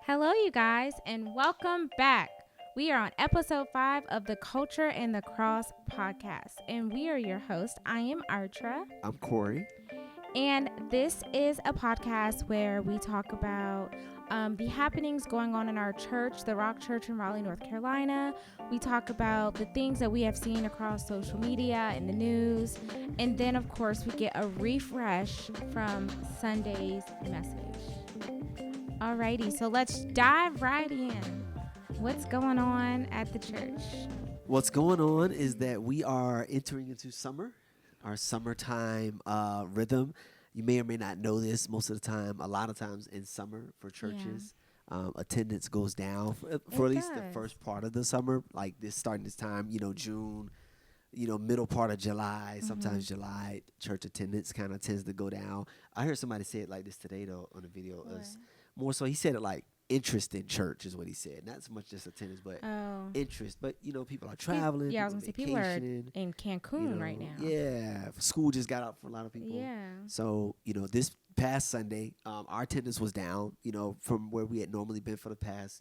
Hello, you guys, and welcome back. We are on episode 5 of the Culture and the Cross podcast, and we are your hosts. I am Artra, I'm Corey. and this is a podcast where we talk about the happenings going on in our church, the Rock Church in Raleigh, North Carolina. We talk about the things that we have seen across social media and the news, and then, of course, we get a refresh from Sunday's message. Alrighty, so let's dive right in. What's going on at the church? What's going on is that we are entering into summer, our summertime rhythm. You may or may not know this. Most of the time, a lot of times in summer for churches, attendance goes down for at least the first part of the summer, like this starting this time, June, middle part of July, sometimes July, church attendance kind of tends to go down. I heard somebody say it like this today, though, on the video. More so, he said it like interest in church is what he said. Not so much just attendance, but interest. But, people are traveling. Yeah, I was going to say, people are in Cancun right now. Yeah, school just got out for a lot of people. Yeah. So, this past Sunday, our attendance was down, from where we had normally been for the past,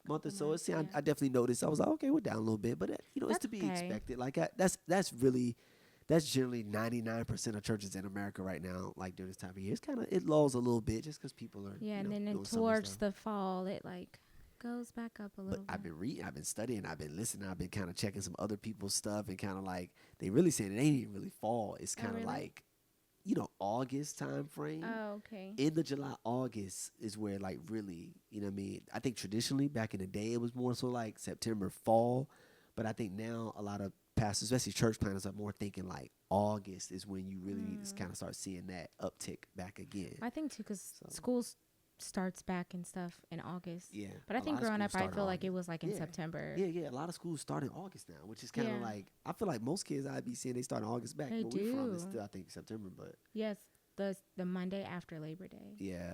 month or so. I definitely noticed. I was like, okay, we're down a little bit. But, it's to be expected. Like, that's generally 99% of churches in America right now, like during this time of year. It lulls a little bit just because people are, and then towards the fall, it like goes back up a little bit. I've been reading, I've been studying, I've been listening, I've been kind of checking some other people's stuff and kind of like, they really saying it ain't even really fall. It's kind of like, August time frame. Oh, okay. In the July, August is where like really, what I mean? I think traditionally back in the day, it was more so like September, fall. But I think now a lot of pastors, especially church planners, are more thinking like August is when you really kind of start seeing that uptick back again. I think too, because school starts back and stuff in August. Yeah. But I think growing up, I feel like it was like in September. Yeah. A lot of schools start in August now, which is kind of like, I feel like most kids I'd be seeing they start in August back. They but do. We're from, it's still, I think, September. But yes, the Monday after Labor Day. Yeah.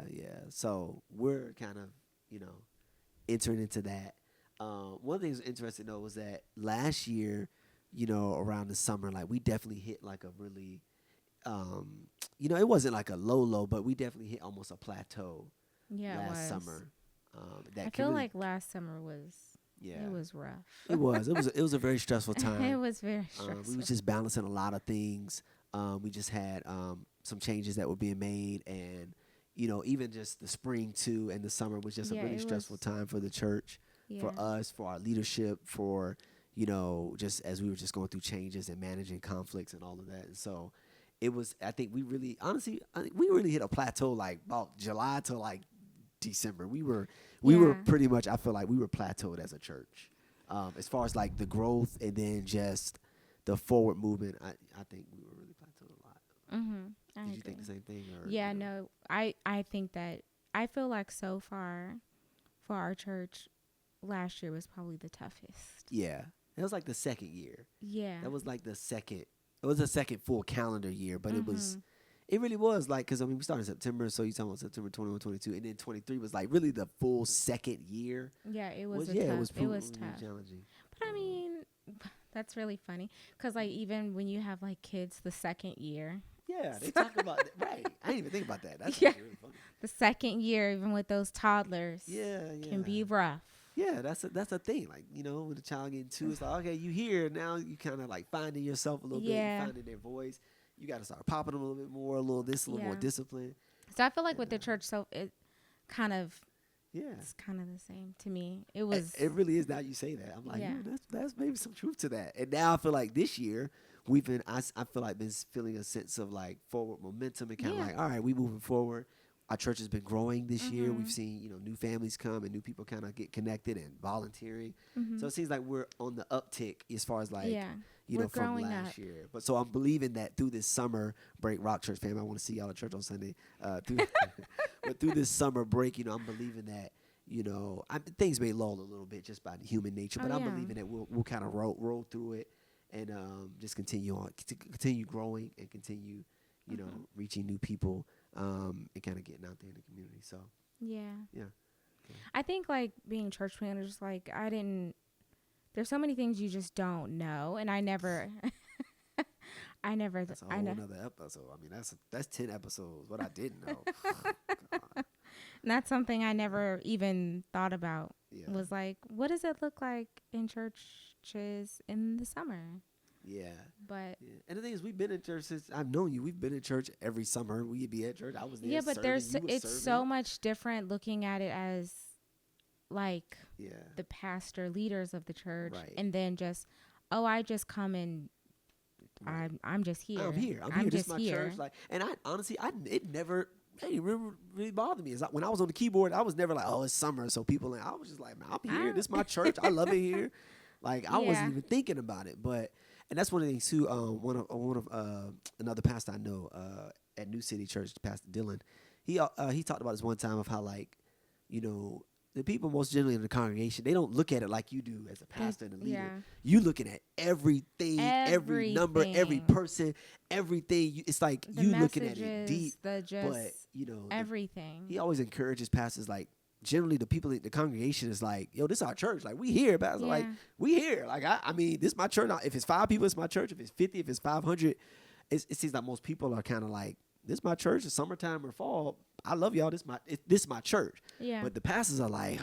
So we're kind of, entering into that. One thing that's interesting though was that last year, around the summer, like we definitely hit like a really, it wasn't like a low, but we definitely hit almost a plateau. Yeah, last summer. I feel like last summer was. Yeah, it was rough. It was a very stressful time. It was very stressful. We was just balancing a lot of things. We just had some changes that were being made, and even just the spring too, and the summer was just a really stressful time for the church. For us, for our leadership, for, just as we were just going through changes and managing conflicts and all of that. And so it was, I think we really hit a plateau like about July to like December. We were pretty much, I feel like we were plateaued as a church. As far as like the growth and then just the forward movement, I think we were really plateaued a lot. Mm-hmm. Did you think the same thing? Or, yeah, no, I think that I feel like so far for our church, last year was probably the toughest. Yeah. It was like the second year. Yeah. That was like it was the second full calendar year, but it really was like, because we started in September, so you're talking about September 21, 22, and then 23 was like really the full second year. Yeah, it was tough. It was tough. Challenging. But I mean, that's really funny, because like even when you have like kids the second year. Yeah, they talk about that. Right. I didn't even think about that. That's really funny. The second year, even with those toddlers, can be rough. Yeah, that's a thing. Like, when the child getting 2, it's like, okay, you here now, you kind of like finding yourself a little bit, finding their voice. You got to start popping them a little bit more, a little more discipline. So I feel like with the church, so it kind of, it's kind of the same to me. It was. It really is. Now you say that, I'm like, that's maybe some truth to that. And now I feel like this year I feel like been feeling a sense of like forward momentum and kind of like, all right, we moving forward. Our church has been growing this year. We've seen, new families come and new people kind of get connected and volunteering. So it seems like we're on the uptick as far as like, from last year. But so I'm believing that through this summer break, Rock Church family, I want to see y'all at church on Sunday. But through this summer break, I'm believing that, things may lull a little bit just by human nature, but I'm believing that we'll kind of roll through it and just continue growing and continue, reaching new people. And kind of getting out there in the community. So yeah. I think like being church planners, like there's so many things you just don't know, and I never. That's a whole nother episode. I mean, that's 10 episodes. What I didn't know. That's something I never even thought about. Yeah. Was like, what does it look like in churches in the summer? Yeah. But yeah. And the thing is, we've been in church since I've known you. We've been in church every summer. We'd be at church. I was there. yeah, but serving, it's so much different looking at it as like the pastor leaders of the church, right. and then just I just come and right. I'm just here. I'm here. This is my church. Like, and I honestly, it never. Hey, it really bothered me. It's like when I was on the keyboard, I was never like, oh, it's summer, so people. I was just like, man, I'm here. This is my church. I love it here. Like I wasn't even thinking about it, and that's one of the things too. One of another pastor I know at New City Church, Pastor Dylan, he talked about this one time of how, like, the people most generally in the congregation, they don't look at it like you do as a pastor and a leader. Yeah. You looking at everything, every number, every person, everything. It's like the you looking at it deep, but everything. He always encourages pastors, like, generally the people in the congregation is like, yo, this is our church. Like, we here, pastor. Like, we here. Like, I mean, this is my church. If it's 5 people, it's my church. If it's 50, if it's 500, it seems like most people are kind of like, this is my church. It's summertime or fall. I love y'all. This is my church. Yeah. But the pastors are like,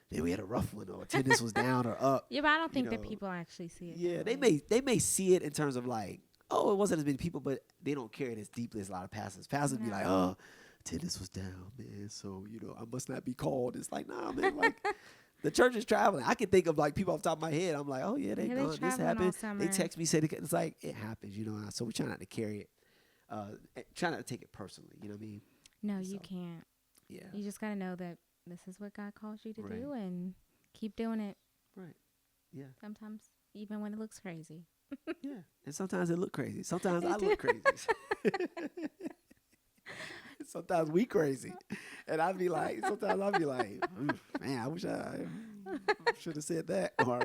then we had a rough one, or attendance was down or up. Yeah, but I don't think that people actually see it. Yeah, they may see it in terms of like, oh, it wasn't as many people, but they don't carry it as deeply as a lot of pastors. Pastors be like, oh, attendance was down, man. So, I must not be called. It's like, nah, man. Like, the church is traveling. I can think of like people off the top of my head. I'm like, oh yeah, they gone. This happened. They text me, say it's like it happens, So we try not to carry it. Try not to take it personally, you know what I mean? No, you can't. Yeah. You just got to know that this is what God calls you to do and keep doing it. Right. Yeah. Sometimes, even when it looks crazy. Yeah. And sometimes it look crazy. Sometimes I look crazy. Sometimes we crazy. And sometimes I'll be like, man, I wish I should have said that. Or,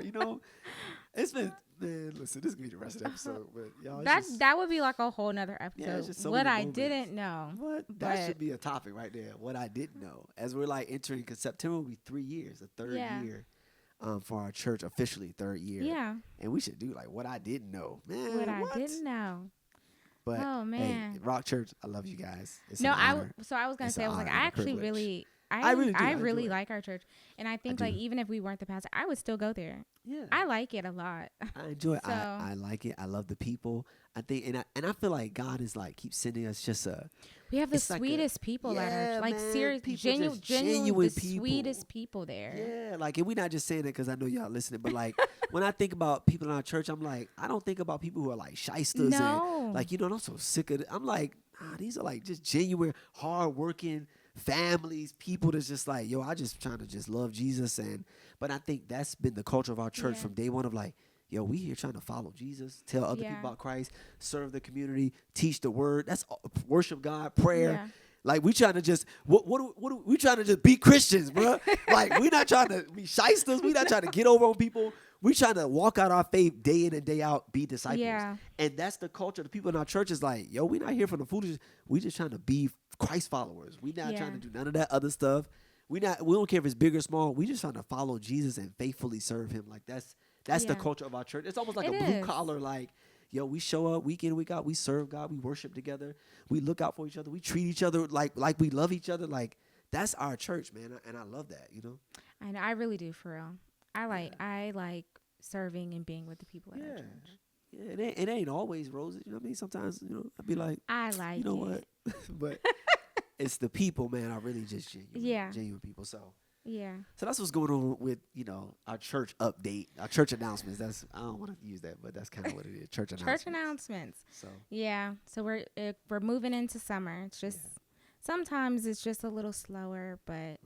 it's been, man, listen, this is going to be the rest of the episode. But y'all, that would be like a whole nother episode. Yeah, it's just so what I moments. Didn't know. That should be a topic right there. What I didn't know. As we're like entering, because September will be 3 years, the third year for our church officially, third year. Yeah. And we should do like what I didn't know. Man, what I didn't know. But oh man, hey, Rock Church, I love you guys. It's I was gonna say, I was like, I actually really, I really like our church, and I think like even if we weren't the pastor, I would still go there. Yeah, I like it a lot. I enjoy it. I like it. I love the people. I think, and I feel like God is like keeps sending us just we have the sweetest people at our church. Like serious, genuine the people. Sweetest people there. Yeah, like, and we're not just saying that because I know y'all listening, but like when I think about people in our church, I'm like, I don't think about people who are like shysters and like, I'm so sick of it. I'm like, these are like just genuine, hardworking families, people that's just like, yo, I just trying to just love Jesus. But I think that's been the culture of our church from day one of like, yo, we here trying to follow Jesus, tell other people about Christ, serve the community, teach the word. That's worship God, prayer. Yeah. Like, we trying to just, we trying to just be Christians, bro. Like, we not trying to be shysters. We not trying to get over on people. We trying to walk out our faith day in and day out, be disciples. Yeah. And that's the culture. The people in our church is like, yo, we not here for the foolishness. We just trying to be Christ followers. We not trying to do none of that other stuff. We don't care if it's big or small. We just trying to follow Jesus and faithfully serve him. Like, that's the culture of our church. It's almost like a blue collar, like, yo, we show up week in, week out. We serve God. We worship together. We look out for each other. We treat each other like we love each other. Like, that's our church, man. And I love that, I know. I really do, for real. I like serving and being with the people at our church. Yeah, it ain't always roses. You know what I mean? Sometimes, I'd be like, I like it. What? But it's the people, man, are really just genuine people. So. Yeah. So that's what's going on with, our church update, our church announcements. I don't want to use that, but that's kind of what it is. Church announcements. Church announcements. So. Yeah. So we're moving into summer. It's just sometimes it's just a little slower, but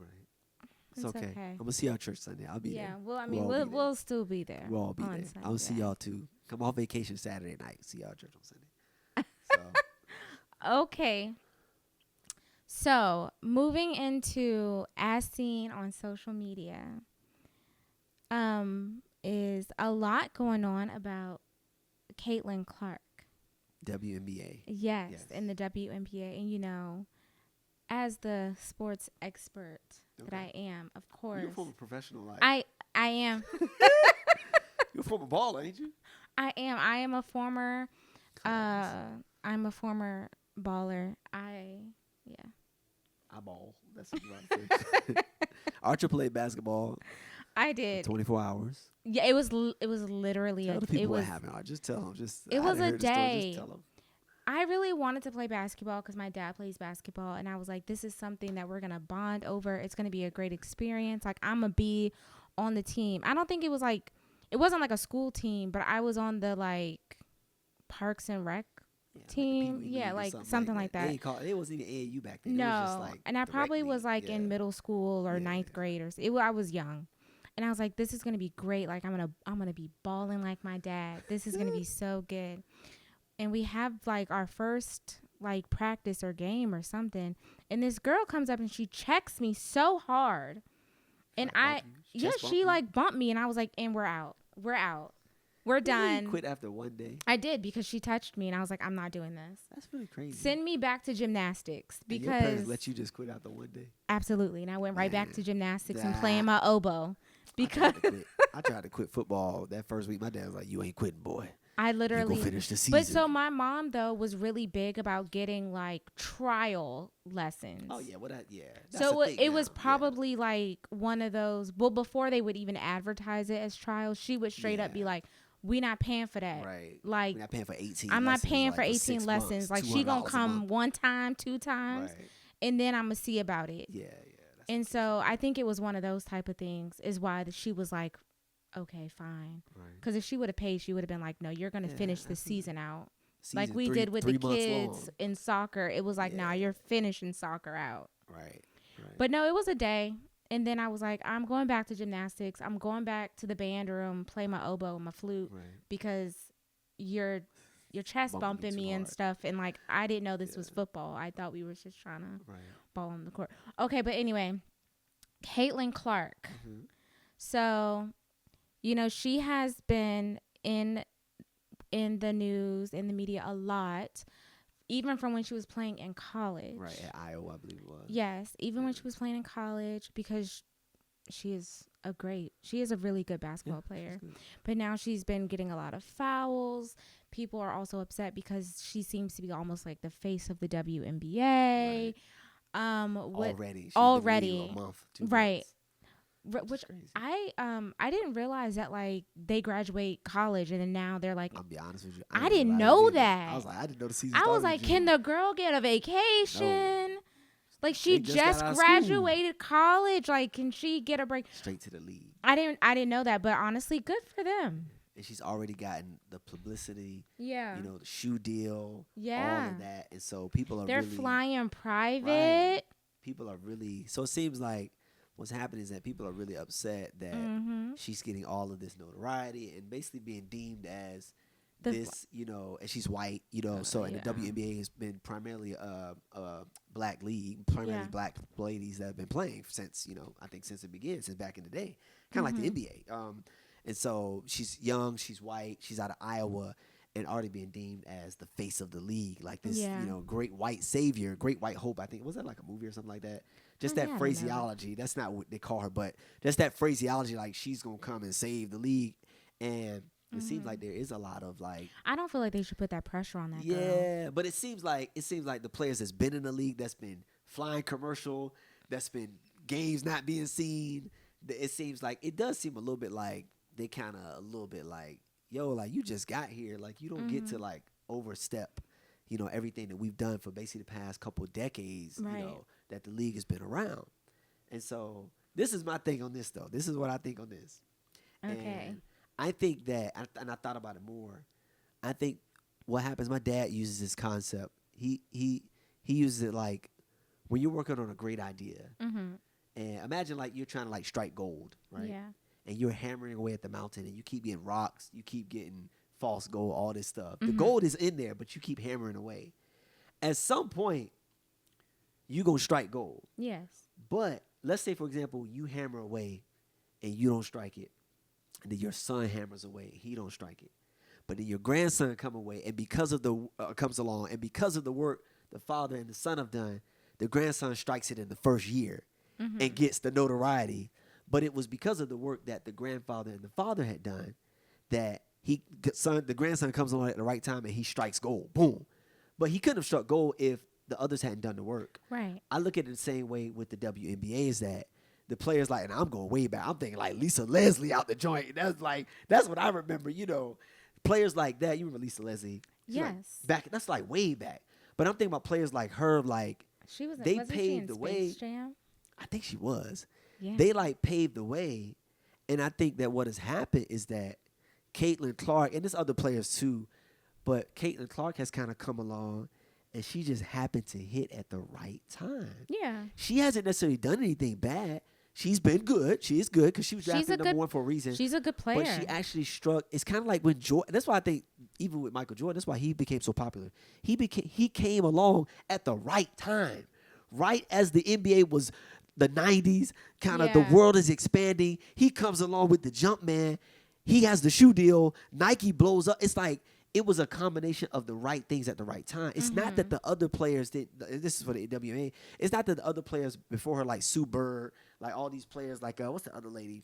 it's okay. I'm gonna see y'all church Sunday. I'll be there. Yeah. Well, I mean, we'll still be there. We'll all be there. Sunday. I'll see y'all too. Come off vacation Saturday night. See y'all church on Sunday. So. Okay. So, moving into as seen on social media, is a lot going on about Caitlin Clark. WNBA. Yes, in the WNBA. And, as the sports expert that I am, of course. You're a former professional. I am. You're a former baller, ain't you? I am. I am a former, I'm a former baller. I ball. That's what I'm about to say. Archer played basketball. I did. 24 hours. Yeah, it was literally Tell the people what happened. Just tell them. It was a day. Just tell them. I really wanted to play basketball because my dad plays basketball, and I was like, this is something that we're gonna bond over. It's gonna be a great experience. Like, I'm gonna be on the team. I don't think it wasn't like a school team, but I was on the like Parks and Rec team. Like like something like that. It wasn't even AAU back then. No, it was just like and I probably was like in middle school or ninth grade I was young. And I was like, this is going to be great. Like, I'm going to be balling like my dad. This is going to be so good. And we have like our first like practice or game or something. And this girl comes up and she checks me so hard. And she like bumped me. And I was like, and we're out. We're done. You quit after one day? I did, because she touched me. And I was like, I'm not doing this. That's really crazy. Send me back to gymnastics. Because and your parents let you just quit after one day? Absolutely. And I went right back to gymnastics and playing my oboe. Because I tried to quit football that first week. My dad was like, you ain't quitting, boy. I literally you finish the season. But so my mom though was really big about getting like trial lessons. Oh yeah, So it was probably like one of those. Well, before they would even advertise it as trials, she would straight up be like, "We not paying for that. Right? Like, we're not paying for 18. I'm not paying like for 18 lessons. Like, she gonna come one time, two times, and then I'm gonna see about it. Yeah. And so I think it was one of those type of things is why she was like, okay, fine. Because if she would have paid, she would have been like, no, you're going to finish the season out. Like we did with the kids in soccer. It was like, nah, you're finishing soccer out. Right. But no, it was a day. And then I was like, I'm going back to gymnastics. I'm going back to the band room, play my oboe and my flute because you're chest bumping me and stuff. And like, I didn't know this was football. I thought we were just trying to ball on the court. Okay, but anyway, Caitlin Clark. Mm-hmm. So, you know, she has been in the news, in the media a lot, even from when she was playing in college. Right, at Iowa, I believe it was. Yes, even when she was playing in college, because she is a really good basketball player. But now she's been getting a lot of fouls. People are also upset because she seems to be almost like the face of the WNBA. Already. A month, 2 right. months. Which I didn't realize that like they graduate college and then now they're like, I'll be honest with you, I didn't know that. I was like, I didn't know the season. I was like, can the girl get a vacation? No. Like she just graduated college. Like, can she get a break? Straight to the league. I didn't know that, but honestly, good for them. And she's already gotten the publicity. Yeah. You know, the shoe deal. Yeah. All of that. And so people are They're really flying private. Right. People are really, so it seems like what's happening is that people are really upset that she's getting all of this notoriety and basically being deemed as this, you know, and she's white, you know, so and the WNBA has been primarily a black league, primarily black ladies that have been playing since, you know, I think since it began, since back in the day, kind of like the NBA. And so she's young, she's white, she's out of Iowa, and already being deemed as the face of the league, like this, you know, great white savior, great white hope. I think was that like a movie or something like that. Just that phraseology. That's not what they call her, but just that phraseology, like she's gonna come and save the league. And it seems like there is a lot of like. I don't feel like they should put that pressure on that. Yeah, but it seems like the players that's been in the league, that's been flying commercial, that's been games not being seen. It seems like it does seem a little bit like they kind of a little bit like, yo, like you just got here, like you don't get to like overstep, you know, everything that we've done for basically the past couple of decades, you know, that the league has been around. And so this is my thing on this though. This is what I think on this. Okay. And I think that, and I thought about it more. I think what happens, my dad uses this concept. He uses it like when you're working on a great idea. And imagine like you're trying to like strike gold, right? Yeah. And you're hammering away at the mountain and you keep getting rocks, you keep getting false gold, all this stuff. The gold is in there, but you keep hammering away. At some point, you're going to strike gold. Yes. But let's say, for example, you hammer away and you don't strike it. And then your son hammers away and he don't strike it. But then your grandson comes along, and because of the work the father and the son have done, the grandson strikes it in the first year and gets the notoriety. But it was because of the work that the grandfather and the father had done that the grandson comes along at the right time and he strikes gold. Boom. But he couldn't have struck gold if the others hadn't done the work. Right. I look at it the same way with the WNBA is that the players like, and I'm going way back. I'm thinking like Lisa Leslie out the joint. That's what I remember. You know, players like that. You remember Lisa Leslie? Yes. Back. That's like way back. But I'm thinking about players like her. Like she was. They Wasn't paved she in the Space way. Jam? I think she was. Yeah. They like paved the way, and I think that what has happened is that Caitlin Clark and there's other players too, but Caitlin Clark has kind of come along, and she just happened to hit at the right time. Yeah. She hasn't necessarily done anything bad. She's been good. She is good because she was drafted number one for a reason. She's a good player. But she actually struck. It's kind of like when Jordan. That's why I think even with Michael Jordan, that's why he became so popular. He came along at the right time, right as the NBA was the 90s. Kind of the world is expanding. He comes along with the jump man. He has the shoe deal. Nike blows up. It's like it was a combination of the right things at the right time. It's not that the other players did. This is for the WNBA. It's not that the other players before her, like Sue Bird, like all these players, like what's the other lady?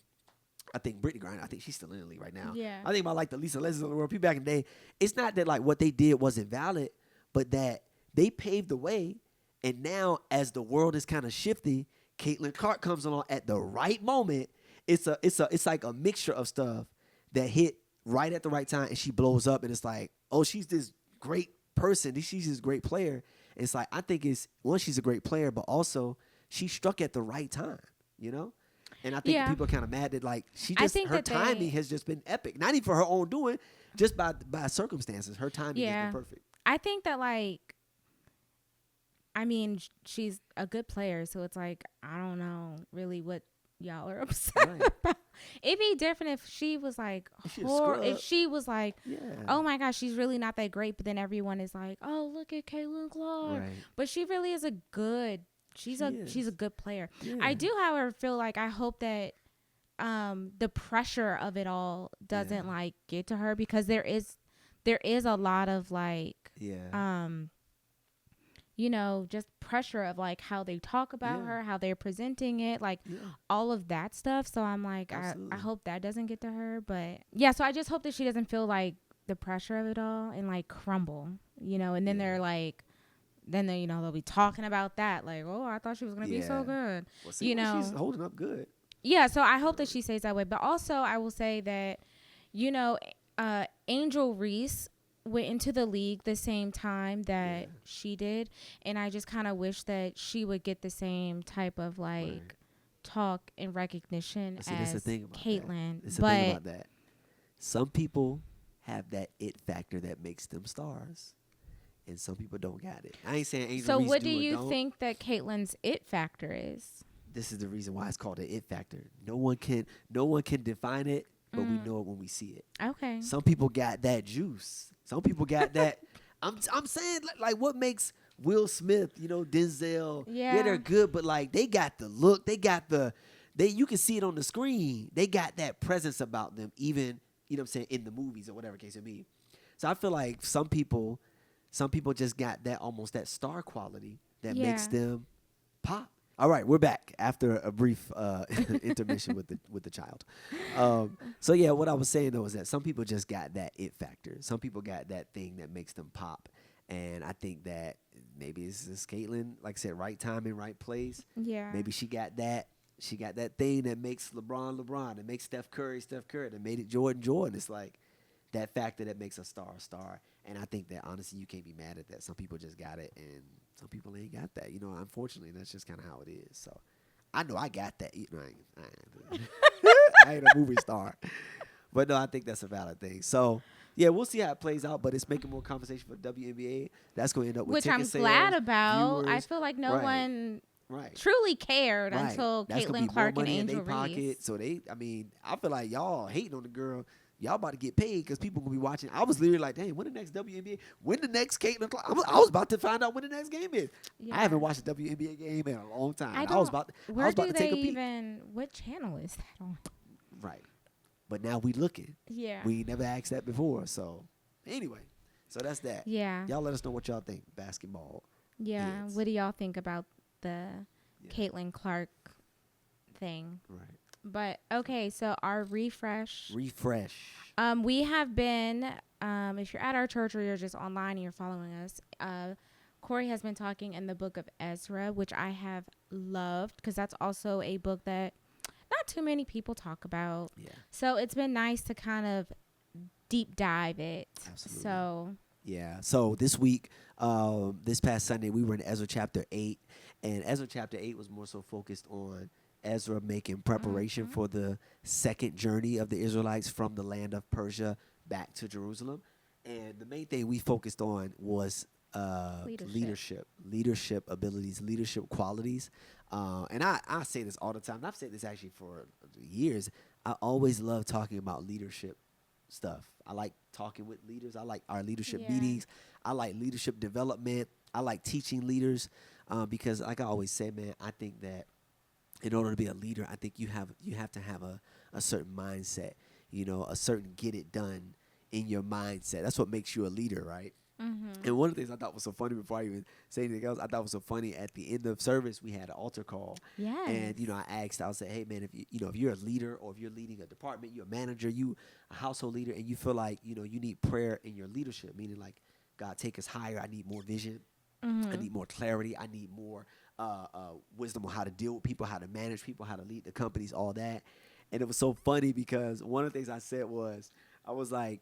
I think Brittany Griner. I think she's still in the league right now. Yeah. I think about like the Lisa Leslie of the world. People back in the day. It's not that like what they did wasn't valid, but that they paved the way. And now, as the world is kind of shifting, Caitlin Clark comes along at the right moment. It's like a mixture of stuff that hit right at the right time, and she blows up, and it's like, oh, she's this great person. She's this great player. And it's like, I think it's, one, she's a great player, but also she struck at the right time, you know? And I think people are kind of mad that, like, her timing has just been epic. Not even for her own doing, just by circumstances. Her timing has been perfect. I think that, like, I mean, she's a good player, so it's like, I don't know really what y'all are upset about. It'd be different if she was like, if she was like, oh my gosh, she's really not that great, but then everyone is like, oh, look at Caitlin Clark. Right. But she really is she's a good player. Yeah. I do, however, feel like I hope that the pressure of it all doesn't like get to her, because there is a lot of like you know, just pressure of like how they talk about her, how they're presenting it, like all of that stuff. So I'm like, I hope that doesn't get to her. But yeah, so I just hope that she doesn't feel like the pressure of it all and like crumble, you know, and then they're like, you know, they'll be talking about that. Like, oh, I thought she was going to be so good. Well, see, you know, she's holding up good. Yeah. So I hope that she stays that way. But also I will say that, you know, Angel Reese went into the league the same time that she did, and I just kind of wish that she would get the same type of like talk and recognition as Caitlin. It's the thing about that. Some people have that it factor that makes them stars, and some people don't got it. I ain't saying Angel So Reese what do you think that Caitlin's it factor is? This is the reason why it's called an it factor. No one can define it, but we know it when we see it. Okay. Some people got that juice. Some people got that. I'm saying like what makes Will Smith, you know, Denzel. Yeah, they're good, but like they got the look. They got you can see it on the screen. They got that presence about them, even, you know what I'm saying, in the movies or whatever case it be. So I feel like some people just got that, almost that star quality that makes them pop. All right, we're back after a brief intermission with the child. So yeah, what I was saying though is that some people just got that it factor. Some people got that thing that makes them pop, and I think that maybe it's Caitlin, like I said, right time in right place. Yeah. Maybe she got that. She got that thing that makes LeBron, that makes Steph Curry, that made it Jordan. It's like that factor that makes a star. And I think that honestly, you can't be mad at that. Some people just got it, and some people ain't got that. You know, unfortunately, that's just kind of how it is. So I know I got that. You know, I ain't a movie star. But no, I think that's a valid thing. So yeah, we'll see how it plays out. But it's making more conversation for WNBA. That's going to end up with ticket sales, which I'm glad about. Viewers. I feel like no one truly cared until Caitlin Clark and Angel Reese. So I feel like y'all hating on the girl. Y'all about to get paid because people gonna be watching. I was literally like, dang, when the next WNBA, when the next Caitlin Clark? I was about to find out when the next game is. Yeah. I haven't watched a WNBA game in a long time. I was about to take a peek. What channel is that on? Right, but now we looking. Yeah, we never asked that before. So anyway, so that's that. Yeah, y'all let us know what y'all think. Basketball. Yeah, what do y'all think about the Caitlin Clark thing? Right. But okay, so our refresh. We have been, if you're at our church or you're just online and you're following us, Corey has been talking in the book of Ezra, which I have loved because that's also a book that not too many people talk about. Yeah. So it's been nice to kind of deep dive it. Absolutely. So yeah. So this week, this past Sunday, we were in Ezra chapter 8, and Ezra chapter 8 was more so focused on Ezra making preparation for the second journey of the Israelites from the land of Persia back to Jerusalem. And the main thing we focused on was leadership abilities, leadership qualities. And I say this all the time. And I've said this actually for years. I always love talking about leadership stuff. I like talking with leaders. I like our leadership meetings. I like leadership development. I like teaching leaders because, like I always say, man, I think that in order to be a leader, I think you have to have a certain mindset, a certain get it done in your mindset. That's what makes you a leader, right? Mm-hmm. And one of the things I thought was so funny before I even say anything else, I thought was so funny at the end of service, we had an altar call. Yes. And, I asked, I would say, hey, man, if you're a leader or if you're leading a department, you're a manager, you a household leader, and you feel like, you need prayer in your leadership, meaning like, God, take us higher. I need more vision. Mm-hmm. I need more clarity. I need more wisdom on how to deal with people, how to manage people, how to lead the companies, all that. And it was so funny because one of the things I said was, I was like,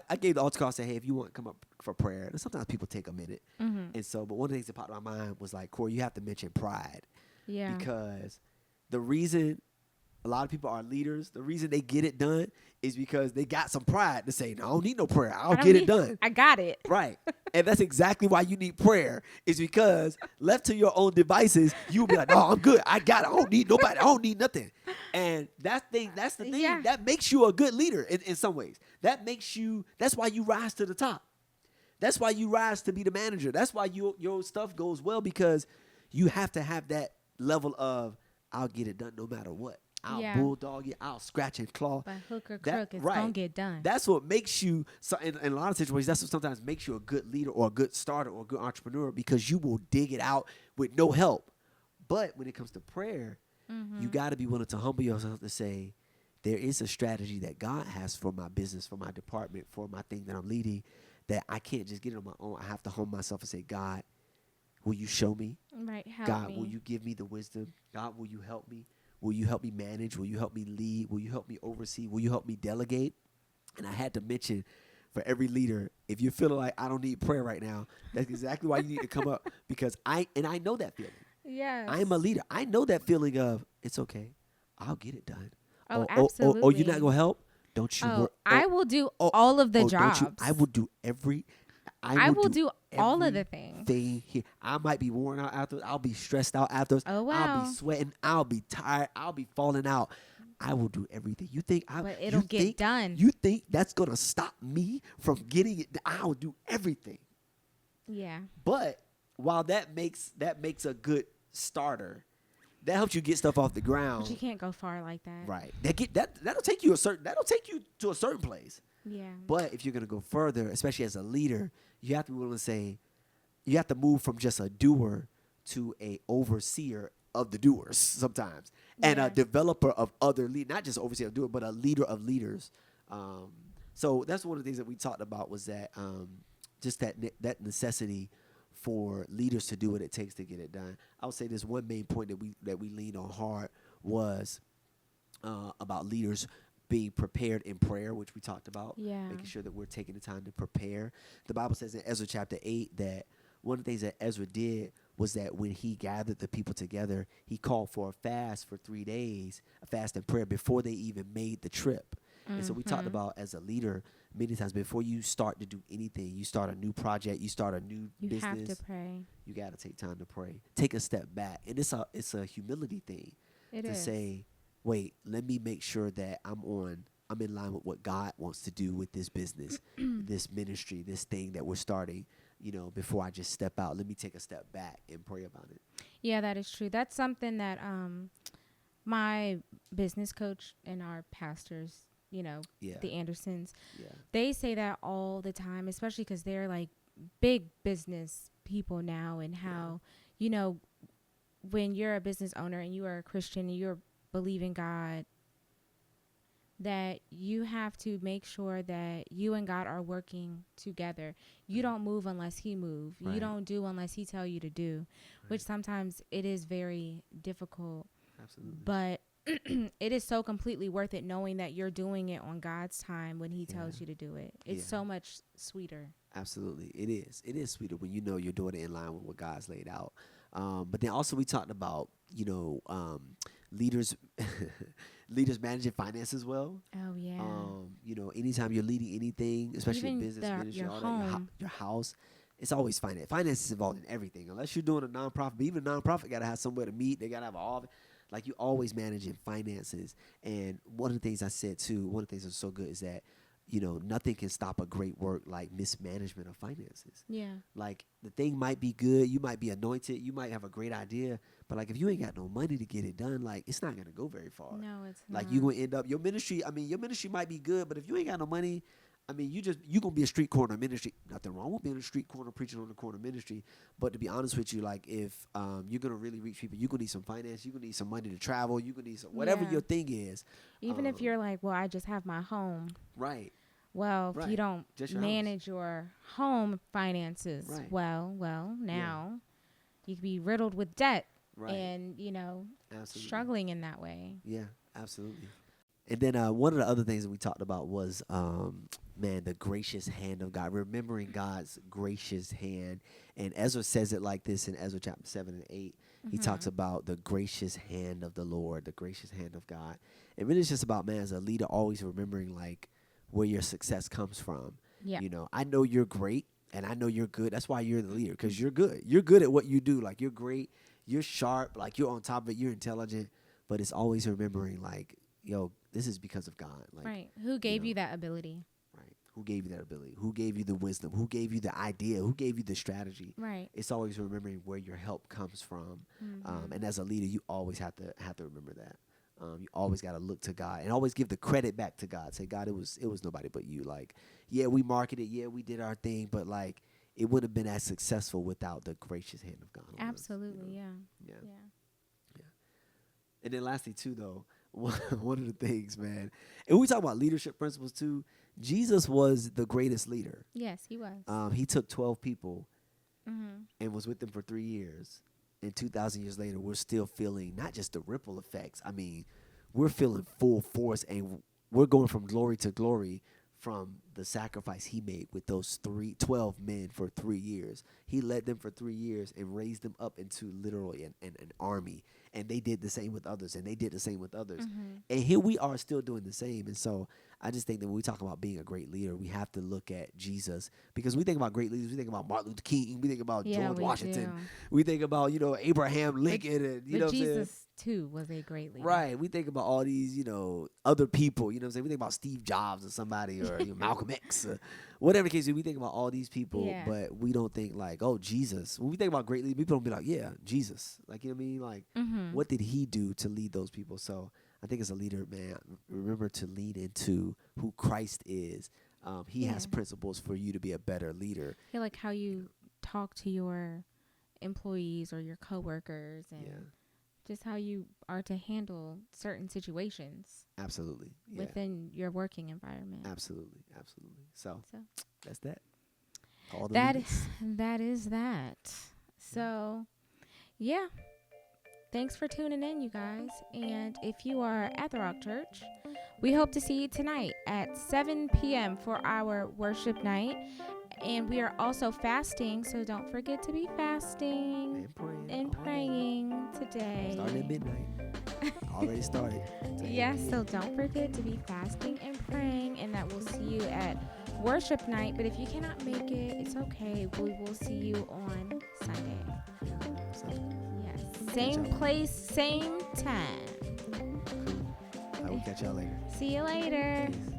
I gave the altar call, say, hey, if you want to come up for prayer, and sometimes people take a minute. Mm-hmm. And so, but one of the things that popped in my mind was like, Corey, you have to mention pride. Yeah. Because the reason a lot of people are leaders, the reason they get it done is because they got some pride to say, no, I don't need no prayer. I'll get it done. I got it. Right. And that's exactly why you need prayer, is because left to your own devices, you'll be like, no, I'm good. I got it. I don't need nobody. I don't need nothing. And that's the thing that makes you a good leader in some ways. That's why you rise to the top. That's why you rise to be the manager. That's why your stuff goes well, because you have to have that level of, I'll get it done no matter what. I'll bulldog it. I'll scratch and claw. By hook or crook, it's going to get done. That's what makes you, so in a lot of situations, that's what sometimes makes you a good leader or a good starter or a good entrepreneur, because you will dig it out with no help. But when it comes to prayer, you got to be willing to humble yourself to say, there is a strategy that God has for my business, for my department, for my thing that I'm leading, that I can't just get it on my own. I have to humble myself and say, God, will you show me? Right, help God, me. will you give me the wisdom? God, will you help me? Will you help me manage? Will you help me lead? Will you help me oversee? Will you help me delegate? And I had to mention, for every leader, if you're feeling like I don't need prayer right now, that's exactly why you need to come up, because I know that feeling. Yes. I am a leader. I know that feeling of, it's okay, I'll get it done. Oh, absolutely. Oh, you're not going to help? Don't you worry. I will do all of the jobs. I will do I will do all of the things. Here. I might be worn out afterwards. I'll be stressed out afterwards. Oh, wow. I'll be sweating. I'll be tired. I'll be falling out. I will do everything. You think but it'll get done. You think that's going to stop me from getting it? I'll do everything. Yeah. But while that makes a good starter, that helps you get stuff off the ground. But you can't go far like that. Right. That'll take you to a certain place. Yeah. But if you're going to go further, especially as a leader, you have to be willing to say, you have to move from just a doer to a overseer of the doers sometimes, and a developer of other not just overseer of doer, but a leader of leaders. So that's one of the things that we talked about, was that just that necessity for leaders to do what it takes to get it done. I would say this one main point that we leaned on hard was about leaders being prepared in prayer, which we talked about, making sure that we're taking the time to prepare. The Bible says in Ezra chapter 8 that one of the things that Ezra did was that when he gathered the people together, he called for a fast for 3 days, a fast and prayer, before they even made the trip. And so we talked about, as a leader, many times before you start to do anything, you start a new project, you start a new business. You have to pray. You got to take time to pray. Take a step back. And it's a humility thing. It to is. say, wait, let me make sure that I'm in line with what God wants to do with this business, this ministry, this thing that we're starting, before I just step out. Let me take a step back and pray about it. Yeah, that is true. That's something that my business coach and our pastors, the Andersons, they say that all the time, especially because they're like big business people now, and how, when you're a business owner and you are a Christian and you're believing God, that you have to make sure that you and God are working together. You don't move unless he move. Right. You don't do unless he tell you to do, Right. which sometimes it is very difficult. Absolutely. But it is so completely worth it knowing that you're doing it on God's time when he tells you to do it. It's so much sweeter. Absolutely. It is. It is sweeter when you know you're doing it in line with what God's laid out. But then also we talked about, leaders leaders managing finances well. Oh, yeah. Anytime you're leading anything, especially in business, ministry, your all home. that, your house, it's always finance. Finance is involved in everything. Unless you're doing a nonprofit, but even a nonprofit got to have somewhere to meet. They got to have an office. Like, you always managing finances. And one of the things I said, too, one of the things that's so good is that, nothing can stop a great work like mismanagement of finances. Yeah. Like, the thing might be good. You might be anointed. You might have a great idea. But, like, if you ain't got no money to get it done, like, it's not going to go very far. No, it's not. Like, you're going to end up, your ministry might be good, but if you ain't got no money, you going to be a street corner ministry. Nothing wrong with being a street corner, preaching on the corner ministry. But to be honest with you, like, if you're going to really reach people, you're going to need some finance. You're going to need some money to travel. You're going to need some, whatever your thing is. Even if you're like, well, I just have my home. Right. Well, if you don't manage your home finances well, now you could be riddled with debt and, struggling in that way. Yeah, absolutely. And then one of the other things that we talked about was, the gracious hand of God, remembering God's gracious hand. And Ezra says it like this in Ezra chapter 7 and 8. He talks about the gracious hand of the Lord, the gracious hand of God. And really it's just about, man, as a leader, always remembering, like, where your success comes from. Yeah. I know you're great and I know you're good. That's why you're the leader, because you're good. You're good at what you do. Like, you're great. You're sharp. Like, you're on top of it. You're intelligent. But it's always remembering, like, this is because of God. Like, right. Who gave you that ability? Right. Who gave you that ability? Who gave you the wisdom? Who gave you the idea? Who gave you the strategy? Right. It's always remembering where your help comes from. And as a leader, you always have to remember that. You always got to look to God and always give the credit back to God. Say, God, it was nobody but you. Like, yeah, we marketed. Yeah, we did our thing. But, like, it wouldn't have been as successful without the gracious hand of God. Absolutely. Yeah. And then lastly, too, though, one of the things, man, and we talk about leadership principles, too. Jesus was the greatest leader. Yes, he was. He took 12 people and was with them for 3 years. And 2,000 years later, we're still feeling not just the ripple effects. We're feeling full force, and we're going from glory to glory from the sacrifice he made with those 12 men for 3 years. He led them for 3 years and raised them up into literally an army. And they did the same with others, and they did the same with others. And here we are still doing the same. And so I just think that when we talk about being a great leader, we have to look at Jesus. Because when we think about great leaders, we think about Martin Luther King, we think about George Washington, do. We think about, Abraham Lincoln. And, you know what I'm saying? Jesus, too, was a great leader. Right. We think about all these, other people, you know what I'm saying? We think about Steve Jobs or somebody, or Malcolm X, or whatever the case is. We think about all these people, but we don't think like, oh, Jesus. When we think about great leaders, people don't be like, yeah, Jesus. Like, you know what I mean? Like, what did he do to lead those people? So I think as a leader, man, remember to lean into who Christ is. He has principles for you to be a better leader. Yeah, like how you talk to your employees or your coworkers, and just how you are to handle certain situations. Absolutely. Yeah. Within your working environment. Absolutely. So that's that. That is that. So, yeah. Thanks for tuning in, you guys. And if you are at the Rock Church, we hope to see you tonight at 7 p.m. for our worship night. And we are also fasting, so don't forget to be fasting and praying today. Starting at midnight. Already started. Yes, so don't forget to be fasting and praying, and that we'll see you at worship night. But if you cannot make it, it's okay. We will see you on Sunday. Yes, same place, same time. Cool. I will catch y'all later. See you later. Peace.